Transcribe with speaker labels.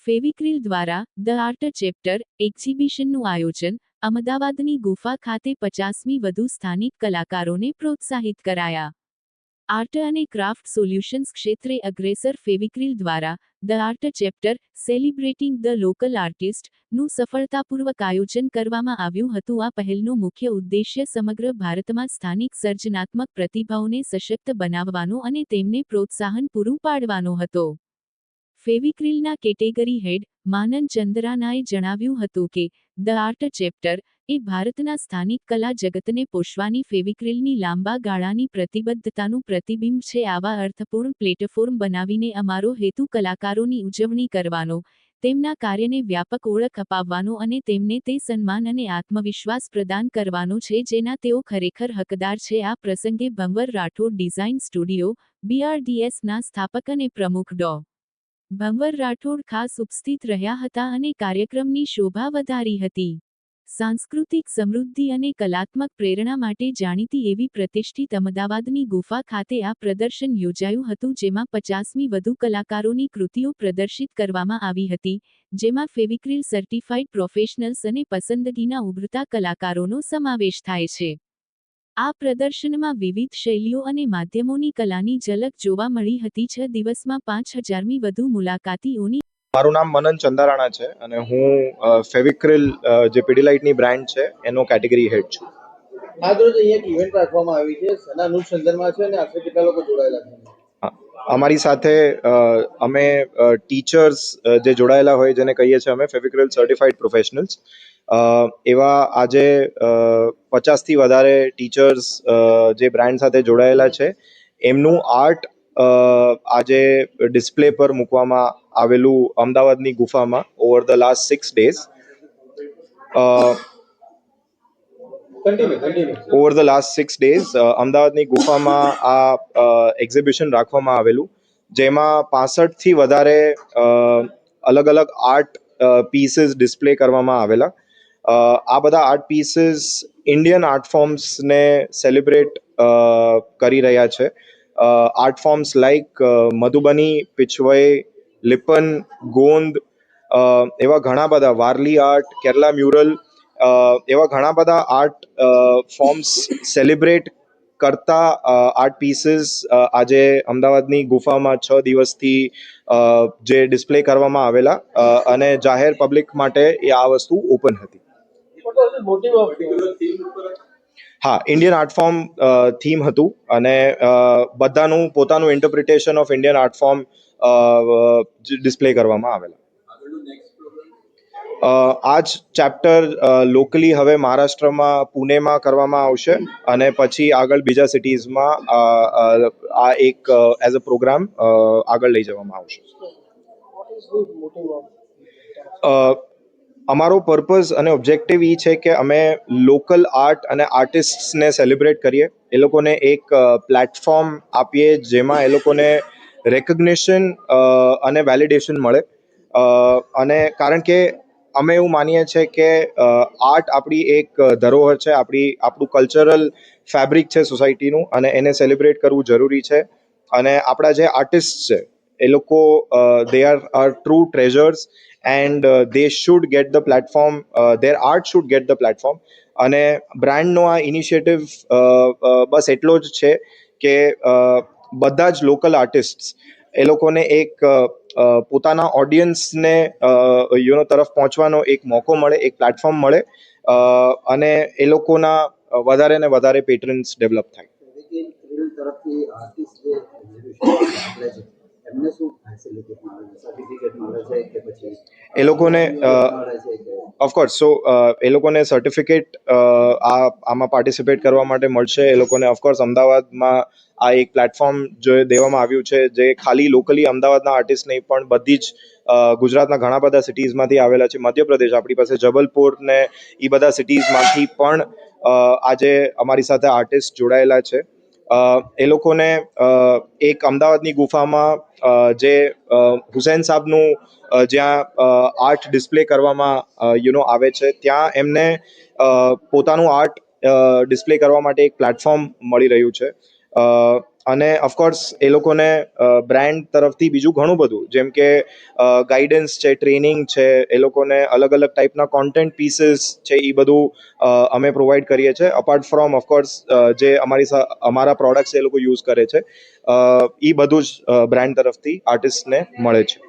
Speaker 1: ફેવિક્રિલ દ્વારા the art chapter એક્ઝિબિશનનું આયોજન અમદાવાદની ગુફા ખાતે 50મી વધુ સ્થાનિક કલાકારોને પ્રોત્સાહિત કરાયા. આર્ટ અને ક્રાફ્ટ સોલ્યુશન્સ ક્ષેત્રે અગ્રેસર ફેવિક્રિલ દ્વારા the art chapter celebrating the local artist નું સફળતાપૂર્વક આયોજન કરવામાં આવ્યું હતું. આ પહેલનો મુખ્ય ઉદ્દેશ્ય સમગ્ર ભારતમાં સ્થાનિક સર્જનાત્મક પ્રતિભાઓને સશક્ત બનાવવાનો અને તેમને પ્રોત્સાહન પૂરું પાડવાનો હતો. ફેવિક્રિલના કેટેગરી હેડ માનન ચંદ્રાનાએ જણાવ્યું હતું કે ધ આર્ટ ચેપ્ટર એ ભારતના સ્થાનિક કલા જગતને પોષવાની ફેવિક્રિલની લાંબા ગાળાની પ્રતિબદ્ધતાનું પ્રતિબિંબ છે. આવા અર્થપૂર્ણ પ્લેટફોર્મ બનાવીને અમારો હેતુ કલાકારોની ઉજવણી કરવાનો, તેમના કાર્યને વ્યાપક ઓળખ અપાવવાનો અને તેમને તે સન્માન અને આત્મવિશ્વાસ પ્રદાન કરવાનો છે જેના તેઓ ખરેખર હકદાર છે. આ પ્રસંગે ભંવર રાઠોડ ડિઝાઇન સ્ટુડિયો BRDS ના સ્થાપક અને પ્રમુખ ડો. ભંવર રાઠોડ ખાસ ઉપસ્થિત રહ્યા હતા અને કાર્યક્રમની શોભા વધારી હતી. સાંસ્કૃતિક સમૃદ્ધિ અને કલાત્મક પ્રેરણા માટે જાણીતી એવી પ્રતિષ્ઠિત અમદાવાદની ગુફા ખાતે આ પ્રદર્શન યોજાયું હતું જેમાં 50મી વધુ કલાકારોની કૃતિઓ પ્રદર્શિત કરવામાં આવી હતી, જેમાં ફેવિક્રિલ સર્ટિફાઇડ પ્રોફેશનલ્સ અને પસંદગીના ઉભરતા કલાકારોનો સમાવેશ થાય છે. આ પ્રદર્શનમાં વિવિધ શૈલીઓ અને માધ્યમોની કલાની ઝલક જોવા મળી હતી. 6 દિવસમાં 5000મી વધુ મુલાકાતીઓની
Speaker 2: મારું નામ મનન ચંદારાણા છે અને હું ફેવિક્રિલ જે પીડીલાઇટની બ્રાન્ડ છે એનો કેટેગરી હેડ છું.
Speaker 3: આજ રોજ અહીંયા એક ઇવેન્ટ રાખવામાં આવી છે, સના અનુસંધાનમાં છે અને આશરે કેટલા લોકો જોડાયેલા છે?
Speaker 2: અમારી સાથે અમે ટીચર્સ જે જોડાયેલા હોય જેને કહીએ છીએ અમે ફેવિક્રિલ સર્ટિફાઈડ પ્રોફેશનલ્સ, એવા આજે 50થી વધારે ટીચર્સ જે બ્રાન્ડ સાથે જોડાયેલા છે એમનું આર્ટ આજે ડિસ્પ્લે પર મૂકવામાં આવેલું અમદાવાદની ગુફામાં over the last 6 days. Over the last 6 days અમદાવાદની ગુફામાં આ એક્ઝિબિશન રાખવામાં આવેલું, જેમાં 65થી વધારે અલગ અલગ આર્ટ પીસીસ ડિસ્પ્લે કરવામાં આવેલા. આ બધા આર્ટ પીસીસ ઇન્ડિયન આર્ટ ફોર્મ્સને સેલિબ્રેટ કરી રહ્યા છે. Art forms like Madhubani, Pichhwai, Lippan, Gond, એવા ઘણા બધા, વારલી આર્ટ, કેરલા મ્યુરલ, એવા ઘણા બધા આર્ટ ફોર્મ્સ સેલિબ્રેટ કરતા આર્ટ પીસીસ આજે અમદાવાદની ગુફામાં 6 દિવસથી જે ડિસ્પ્લે કરવામાં આવેલા અને જાહેર પબ્લિક માટે એ આ વસ્તુ ઓપન હતી. હા, ઇન્ડિયન આર્ટ ફોર્મ થીમ હતું અને બધાનું પોતાનું interpretation of Indian art form display કરવામાં આવેલા. આ જ ચેપ્ટર લોકલી હવે મહારાષ્ટ્રમાં પુણેમાં કરવામાં આવશે અને પછી આગળ બીજા સિટીઝમાં આ એક એઝ અ પ્રોગ્રામ આગળ લઈ જવામાં આવશે. અમારો પર્પઝ અને ઓબ્જેક્ટિવ એ છે કે અમે લોકલ આર્ટ અને આર્ટિસ્ટને સેલિબ્રેટ કરીએ, એ લોકોને એક પ્લેટફોર્મ આપીએ જેમાં એ લોકોને રેકગ્નિશન અને વેલિડેશન મળે. અને કારણ કે અમે એવું માનીએ છીએ કે આર્ટ આપણી એક ધરોહર છે, આપણું કલ્ચરલ ફેબ્રિક છે સોસાયટીનું, અને એને સેલિબ્રેટ કરવું જરૂરી છે. અને આપણા જે આર્ટિસ્ટ છે એ લોકો they are true treasures and they should get the platform, their art should get the platform. અને બ્રાન્ડનો આ ઇનિશિયેટિવ બસ એટલો જ છે કે બધા જ લોકલ આર્ટિસ્ટ એ લોકોને એક પોતાના ઓડિયન્સને તરફ પહોંચવાનો એક મોકો મળે, એક પ્લેટફોર્મ મળે અને એ લોકોના વધારે ને વધારે પેટ્રન્સ ડેવલપ થાય. એ લોકોને ઓફકોર્સ એ લોકોને સર્ટિફિકેટ આમાં પાર્ટિસિપેટ કરવા માટે મળશે. એ લોકોને ઓફકોર્સ અમદાવાદમાં આ એક પ્લેટફોર્મ જો દેવામાં આવ્યું છે જે ખાલી લોકલી અમદાવાદના આર્ટિસ્ટ નહીં પણ બધી જ ગુજરાતના ઘણા બધા સિટીઝમાંથી આવેલા છે. મધ્યપ્રદેશ, આપણી પાસે જબલપુર ને એ બધા સિટીઝમાંથી પણ આજે અમારી સાથે આર્ટિસ્ટ જોડાયેલા છે. એ લોકોને એક અમદાવાદની ગુફામાં જે હુસૈન સાહેબનું જ્યાં આર્ટ ડિસ્પ્લે કરવામાં આવે છે ત્યાં એમને પોતાનું આર્ટ ડિસ્પ્લે કરવા માટે એક પ્લેટફોર્મ મળી રહ્યું છે. અને ઓફકોર્સ એ લોકોને બ્રાન્ડ તરફથી બીજું ઘણું બધું જેમ કે ગાઈડન્સ છે, ટ્રેનિંગ છે, એ લોકોને અલગ અલગ ટાઈપના કોન્ટેન્ટ પીસીસ છે, એ બધું અમે પ્રોવાઈડ કરીએ છીએ. અપાર્ટ ફ્રોમ ઓફકોર્સ જે અમારા પ્રોડક્ટ્સ એ લોકો યુઝ કરે છે, એ બધું જ બ્રાન્ડ તરફથી આર્ટિસ્ટને મળે છે.